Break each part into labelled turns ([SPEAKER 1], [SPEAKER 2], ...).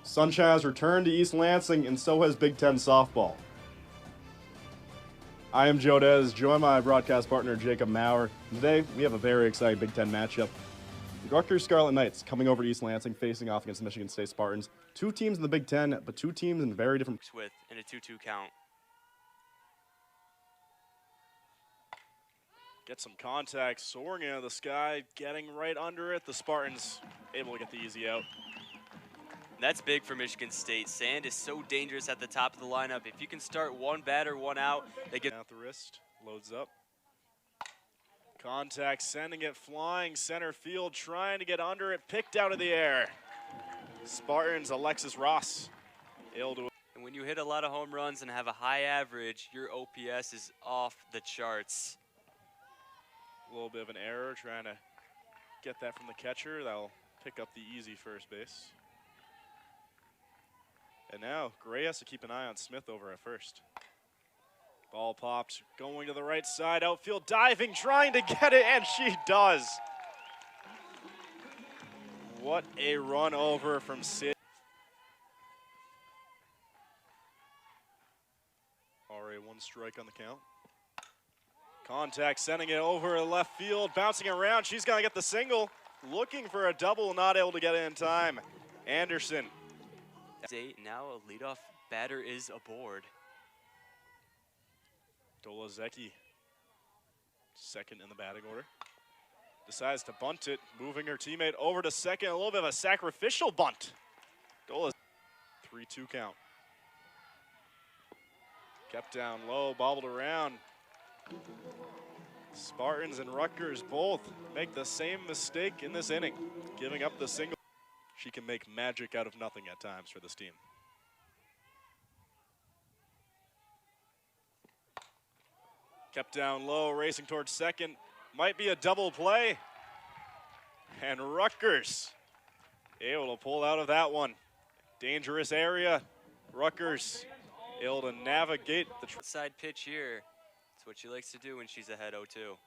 [SPEAKER 1] Sunshine has returned to East Lansing, and so has Big Ten softball. I am Joe Dez, joined by my broadcast partner Jacob Maurer. Today, we have a very exciting Big Ten matchup. The Rutgers Scarlet Knights coming over to East Lansing, facing off against the Michigan State Spartans. Two teams in the Big Ten, but two teams in very different...
[SPEAKER 2] ...with in a 2-2 count.
[SPEAKER 3] Get some contact, soaring out of the sky, getting right under it. The Spartans able to get the easy out.
[SPEAKER 2] That's big for Michigan State. Sand is so dangerous at the top of the lineup. If you can start one batter, one out, they get
[SPEAKER 3] out the wrist, loads up. Contact, sending it flying center field, trying to get under it, picked out of the air. Spartans, Alexis Ross, able to.
[SPEAKER 2] And when you hit a lot of home runs and have a high average, your OPS is off the charts.
[SPEAKER 3] A little bit of an error, trying to get that from the catcher. That'll pick up the easy first base. And now Gray has to keep an eye on Smith over at first. Ball popped, going to the right side, outfield diving, trying to get it, and she does. What a run over from Sid. Already one strike on the count. Contact, sending it over left field, bouncing around. She's gonna get the single, looking for a double, not able to get it in time. Anderson.
[SPEAKER 2] Now a leadoff batter is aboard.
[SPEAKER 3] Dolazecki, second in the batting order. Decides to bunt it, moving her teammate over to second. A little bit of a sacrificial bunt. 3-2 count. Kept down low, bobbled around. Spartans and Rutgers both make the same mistake in this inning, giving up the single. She can make magic out of nothing at times for this team. Kept down low, racing towards second. Might be a double play. And Rutgers able to pull out of that one. Dangerous area. Rutgers able to navigate the
[SPEAKER 2] side pitch here. That's what she likes to do when she's ahead 0-2.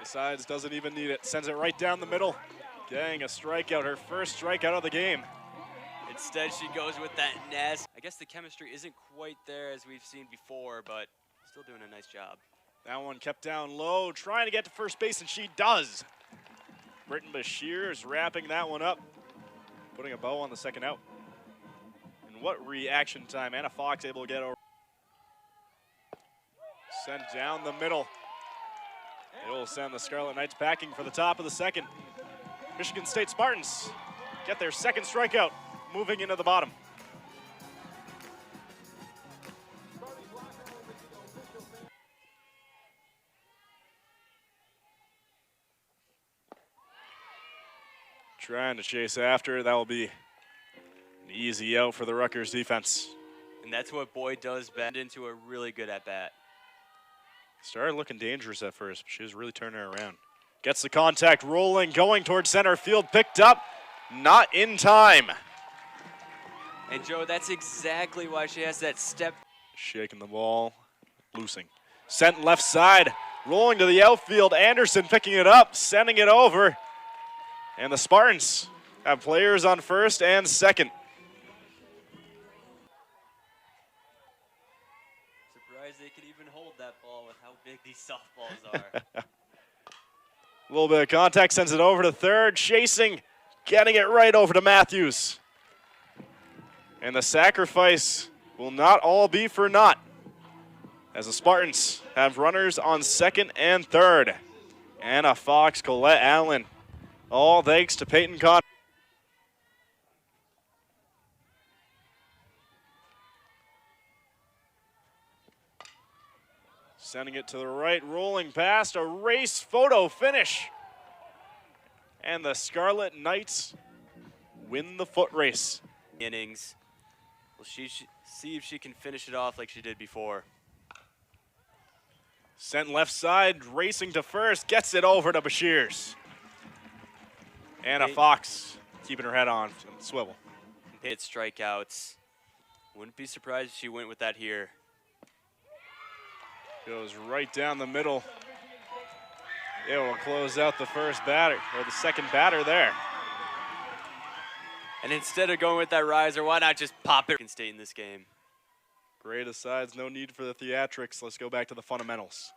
[SPEAKER 3] Decides doesn't even need it. Sends it right down the middle. Getting a strikeout, her first strikeout of the game.
[SPEAKER 2] Instead, she goes with that nasty. I guess the chemistry isn't quite there as we've seen before, but still doing a nice job.
[SPEAKER 3] That one kept down low, trying to get to first base, and she does. Britton Bashir is wrapping that one up, putting a bow on the second out. And what reaction time. Anna Fox able to get over. Sent down the middle. It will send the Scarlet Knights packing for the top of the second. Michigan State Spartans get their second strikeout, moving into the bottom. Trying to chase after. That will be an easy out for the Rutgers defense.
[SPEAKER 2] And that's what Boyd does, bend into a really good at-bat.
[SPEAKER 3] Started looking dangerous at first, but she was really turning her around. Gets the contact rolling, going towards center field, picked up, not in time.
[SPEAKER 2] And Joe, that's exactly why she has that step.
[SPEAKER 3] Shaking the ball, loosing. Sent left side, rolling to the outfield. Anderson picking it up, sending it over. And the Spartans have players on first and second.
[SPEAKER 2] Surprised they could even hold that ball with how big these softballs are.
[SPEAKER 3] A little bit of contact, sends it over to third, chasing, getting it right over to Matthews. And the sacrifice will not all be for naught, as the Spartans have runners on second and third. Anna Fox, Colette Allen, all thanks to Peyton Connor. Sending it to the right, rolling past, a race photo finish. And the Scarlet Knights win the foot race.
[SPEAKER 2] Innings. Well, she should see if she can finish it off like she did before.
[SPEAKER 3] Sent left side, racing to first, gets it over to Bashirs. Anna Fox keeping her head on swivel.
[SPEAKER 2] Hit strikeouts. Wouldn't be surprised if she went with that here.
[SPEAKER 3] Goes right down the middle. It will close out the first batter, or the second batter there.
[SPEAKER 2] And instead of going with that riser, why not just pop it and stay in this game?
[SPEAKER 3] Gray decides no need for the theatrics. Let's go back to the fundamentals.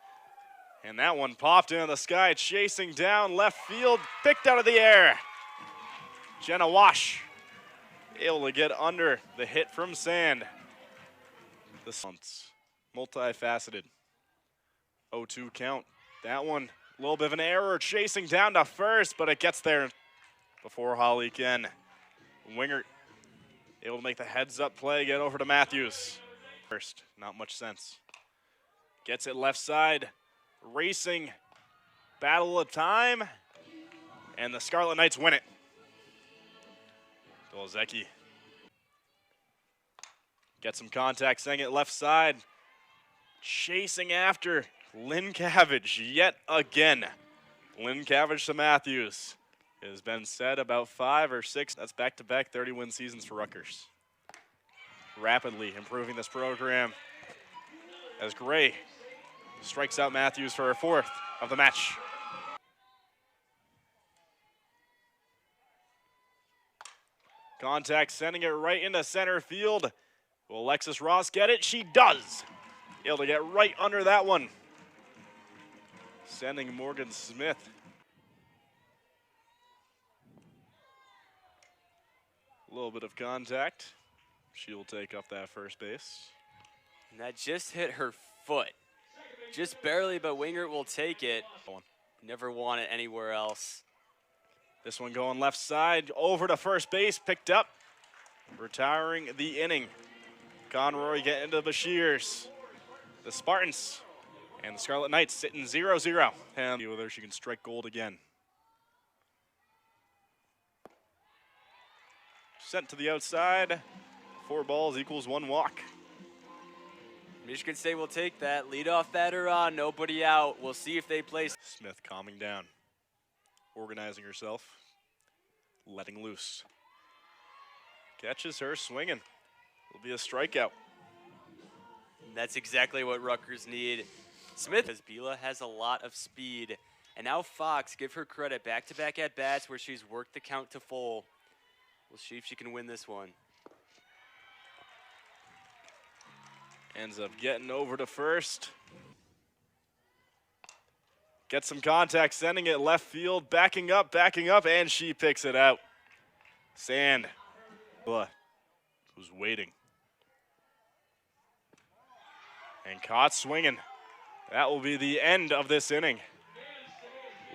[SPEAKER 3] And that one popped into the sky, chasing down left field, picked out of the air. Jenna Wash able to get under the hit from Sand. This one's multifaceted. 0-2 count. That one, a little bit of an error, chasing down to first, but it gets there before Holly can. Wingert able to make the heads-up play, get over to Matthews. First, not much sense. Gets it left side, racing, battle of time, and the Scarlet Knights win it. Dolzecki gets some contact, sending it left side, chasing after Lynn Cabbage yet again. Lynn Cabbage to Matthews. It has been said about 5 or 6. That's back-to-back 30-win seasons for Rutgers. Rapidly improving this program as Gray strikes out Matthews for her 4th of the match. Contact sending it right into center field. Will Alexis Ross get it? She does. Able to get right under that one. Sending Morgan Smith. A little bit of contact. She will take up that first base.
[SPEAKER 2] And that just hit her foot. Just barely, but Wingert will take it. Never want it anywhere else.
[SPEAKER 3] This one going left side, over to first base, picked up. Retiring the inning. Conroy getting into the Bashirs. The Spartans and the Scarlet Knights sitting 0-0. And whether she can strike gold again. Sent to the outside. 4 balls equals 1 walk.
[SPEAKER 2] Michigan State will take that. Leadoff batter on, nobody out. We'll see if they play.
[SPEAKER 3] Smith calming down. Organizing herself. Letting loose. Catches her swinging. It'll be a strikeout.
[SPEAKER 2] That's exactly what Rutgers need. Smith, because Bila has a lot of speed. And now Fox, give her credit. Back-to-back at-bats where she's worked the count to full. We'll see if she can win this one.
[SPEAKER 3] Ends up getting over to first. Gets some contact, sending it left field, backing up, and she picks it out. Sand, who's waiting. And caught swinging. That will be the end of this inning.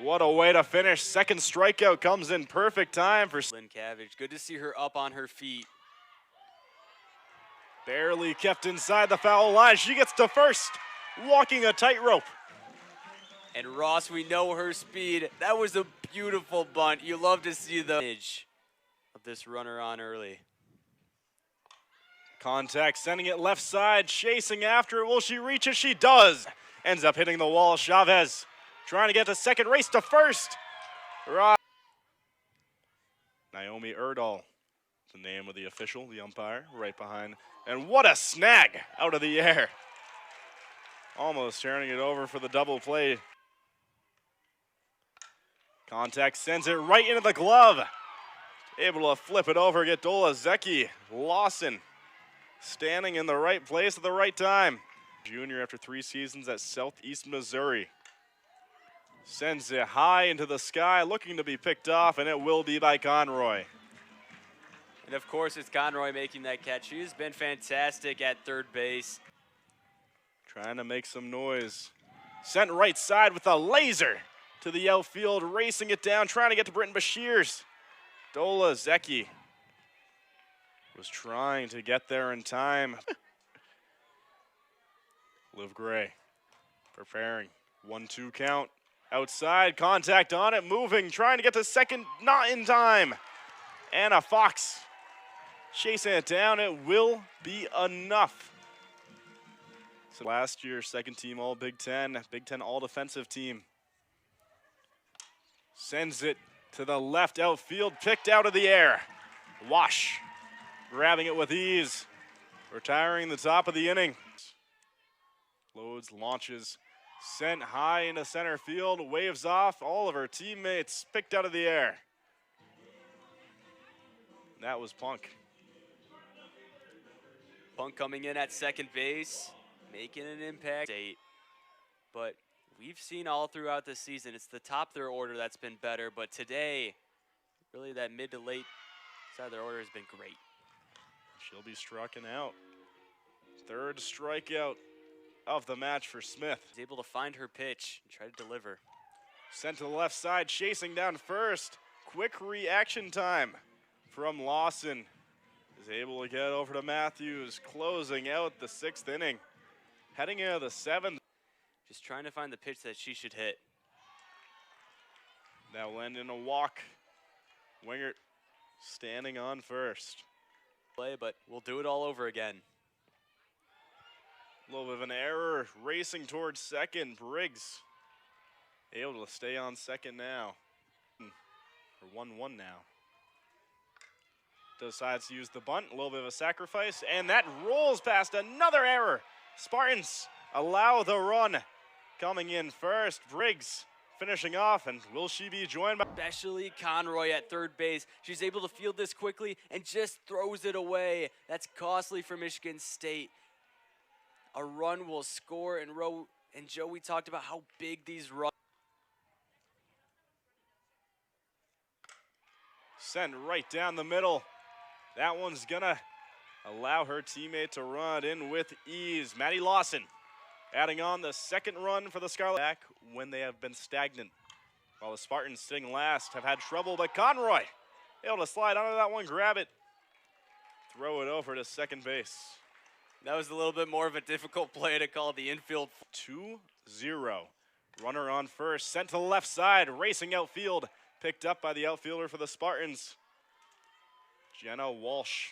[SPEAKER 3] What a way to finish. Second strikeout comes in perfect time for
[SPEAKER 2] Lynn Cabbage. Good to see her up on her feet.
[SPEAKER 3] Barely kept inside the foul line. She gets to first, walking a tightrope.
[SPEAKER 2] And Ross, we know her speed. That was a beautiful bunt. You love to see the image of this runner on early.
[SPEAKER 3] Contact, sending it left side, chasing after it. Will she reach it? She does. Ends up hitting the wall. Chavez trying to get to second, race to first. Naomi Erdahl, the name of the official, the umpire, right behind. And what a snag out of the air. Almost turning it over for the double play. Contact sends it right into the glove. Able to flip it over, get Dolzecki. Lawson standing in the right place at the right time. Junior after 3 seasons at Southeast Missouri. Sends it high into the sky, looking to be picked off, and it will be by Conroy.
[SPEAKER 2] And of course, it's Conroy making that catch. She's been fantastic at third base.
[SPEAKER 3] Trying to make some noise. Sent right side with a laser to the outfield, racing it down, trying to get to Britton Bashirs. Dolzecki was trying to get there in time. Liv Gray preparing. 1-2 count. Outside, contact on it, moving, trying to get to second, not in time. Anna Fox chasing it down. It will be enough. So last year, second team all Big Ten all defensive team. Sends it to the left outfield, picked out of the air. Wash grabbing it with ease, retiring the top of the inning. Loads, launches, sent high into center field, waves off all of her teammates, picked out of the air. That was Punk.
[SPEAKER 2] Punk coming in at second base, making an impact. But we've seen all throughout the season, it's the top of their order that's been better. But today, really that mid to late side of their order has been great.
[SPEAKER 3] She'll be striking out. Third strikeout of the match for Smith.
[SPEAKER 2] She's able to find her pitch and try to deliver.
[SPEAKER 3] Sent to the left side, chasing down first. Quick reaction time from Lawson. Is able to get over to Matthews, closing out the 6th inning. Heading into the 7th.
[SPEAKER 2] Just trying to find the pitch that she should hit.
[SPEAKER 3] That will end in a walk. Wingert standing on first.
[SPEAKER 2] Play, but we'll do it all over again.
[SPEAKER 3] A little bit of an error, racing towards second. Briggs able to stay on second now. For 1-1 now. Decides to use the bunt, a little bit of a sacrifice, and that rolls past another error. Spartans allow the run. Coming in first, Briggs finishing off, and will she be joined by...
[SPEAKER 2] Especially Conroy at third base. She's able to field this quickly and just throws it away. That's costly for Michigan State. A run will score, and Joey talked about how big these runs.
[SPEAKER 3] Sent right down the middle. That one's gonna allow her teammate to run in with ease. Maddie Lawson adding on the second run for the Scarlet. Back when they have been stagnant. While the Spartans sitting last have had trouble, but Conroy able to slide under that one, grab it, throw it over to second base.
[SPEAKER 2] That was a little bit more of a difficult play to call the infield.
[SPEAKER 3] 2-0. Runner on first, sent to the left side, racing outfield. Picked up by the outfielder for the Spartans, Jenna Walsh.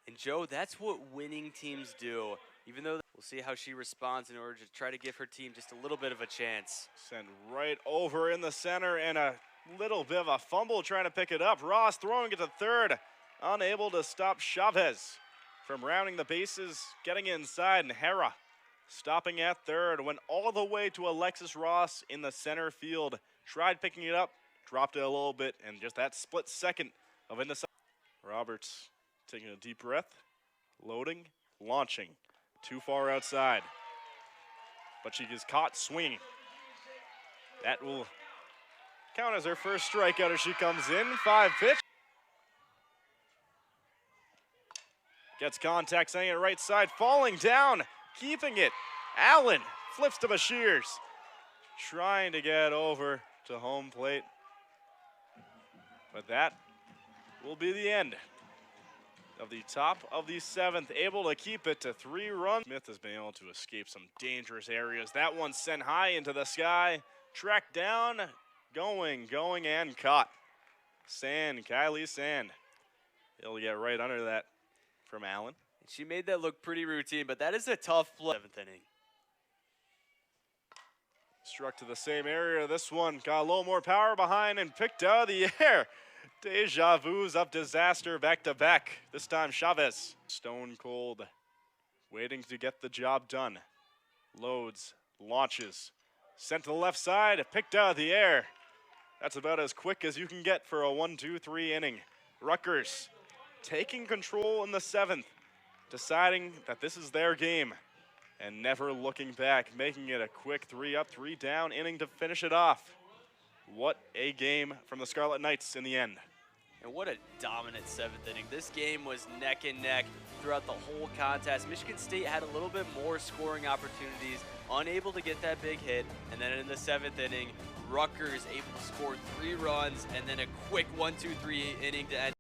[SPEAKER 2] And Joe, that's what winning teams do. Even though we'll see how she responds in order to try to give her team just a little bit of a chance.
[SPEAKER 3] Sent right over in the center, and a little bit of a fumble trying to pick it up. Ross throwing it to third, unable to stop Chavez from rounding the bases, getting inside, and Hera stopping at third, went all the way to Alexis Ross in the center field. Tried picking it up, dropped it a little bit, and just that split second of in the side. Roberts taking a deep breath, loading, launching. Too far outside, but she is caught swinging. That will count as her first strikeout as she comes in. 5-pitch. Gets contact, sending it right side, falling down. Keeping it, Allen flips to Bashirs, trying to get over to home plate. But that will be the end of the top of the 7th, able to keep it to 3 runs. Smith has been able to escape some dangerous areas. That one sent high into the sky, tracked down, going, and caught. Kylie Sand. He'll get right under that from Allen.
[SPEAKER 2] She made that look pretty routine, but that is a tough play. 7th inning.
[SPEAKER 3] Struck to the same area. This one got a little more power behind and picked out of the air. Deja vu's up disaster back to back. This time Chavez. Stone cold. Waiting to get the job done. Loads, launches. Sent to the left side, picked out of the air. That's about as quick as you can get for a 1-2-3 inning. Rutgers taking control in the 7th. Deciding that this is their game and never looking back, making it a quick 3-up, 3-down inning to finish it off. What a game from the Scarlet Knights in the end.
[SPEAKER 2] And what a dominant 7th inning. This game was neck and neck throughout the whole contest. Michigan State had a little bit more scoring opportunities, unable to get that big hit. And then in the 7th inning, Rutgers able to score 3 runs and then a quick 1-2-3 inning to end.